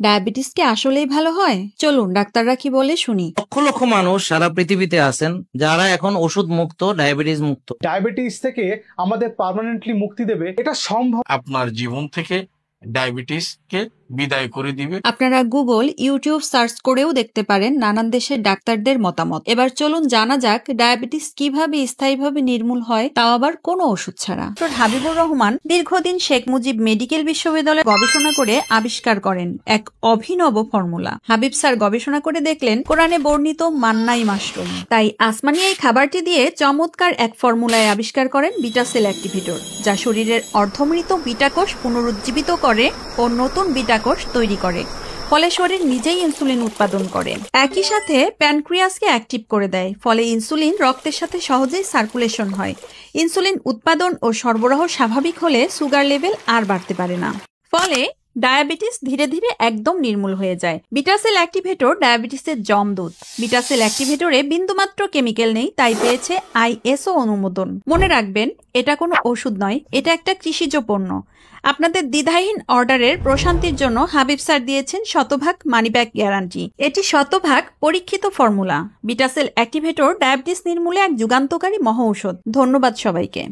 Diabetes কি আসলেই ভালো হয়? চলুন ডাক্তাররা কি বলে শুনি। লক্ষ লক্ষ মানুষ সারা পৃথিবীতে আছেন যারা এখন ওষুধ মুক্ত, ডায়াবেটিস মুক্ত। ডায়াবেটিস থেকে আমাদের পার্মানেন্টলি মুক্তি দেবে এটা সম্ভব। আপনার জীবন থেকে ডায়াবেটিসকে বিদায় করে দিবে। আপনারা গুগল, ইউটিউব সার্চ করেও দেখতে পারেন নানান দেশের ডাক্তারদের মতামত। এবার চলুন জানা যাক ডায়াবেটিস কিভাবে স্থায়ীভাবে নির্মূল হয়, তাও আবার কোনো ওষুধ ছাড়া। ডক্টর হাবিবুর রহমান দীর্ঘদিন শেখ মুজিব মেডিকেল বিশ্ববিদ্যালয়ে গবেষণা করে আবিষ্কার করেন এক অভিনব ফর্মুলা। হাবিব স্যার গবেষণা করে দেখলেন কোরআনে বর্ণিত মান্নাই মাশরুম, তাই আসমানি এই খাবারটি দিয়ে চমৎকার এক ফর্মুলায় আবিষ্কার করেন বিটা সেল অ্যাক্টিভেটর, যা শরীরের অর্ধমৃত বিটা কোষ পুনরুজ্জীবিত করে ও নতুন বিটা কোষ তৈরি করে, ফলে শরীর নিজেই ইনসুলিন উৎপাদন করে। একই সাথে প্যানক্রিয়াসকে অ্যাক্টিভ করে দেয়, ফলে ইনসুলিন রক্তের সাথে সহজেই সার্কুলেশন হয়। ইনসুলিন উৎপাদন ও সরবরাহ স্বাভাবিক হলে সুগার লেভেল আর বাড়তে পারে না, ফলে ডায়াবেটিস ধীরে ধীরে একদম নির্মূল হয়ে যায়। বিটা সেল অ্যাক্টিভেটর ডায়াবেটিসের জমদূত। বিটা সেল অ্যাক্টিভেটরে বিন্দুমাত্র কেমিক্যাল নেই, তাই পেয়েছে ISO অনুমোদন। মনে রাখবেন, এটা কোনো ওষুধ নয়, এটা একটা কৃষিজ পণ্য। আপনাদের দ্বিধাহীন অর্ডারের প্রশান্তির জন্য হাবিব স্যার দিয়েছেন শতভাগ মানিব্যাক গ্যারান্টি। এটি শতভাগ পরীক্ষিত formula. Beta cell activator diabetes নির্মূলে এক যুগান্তকারী মহৌষধ। ধন্যবাদ সবাইকে।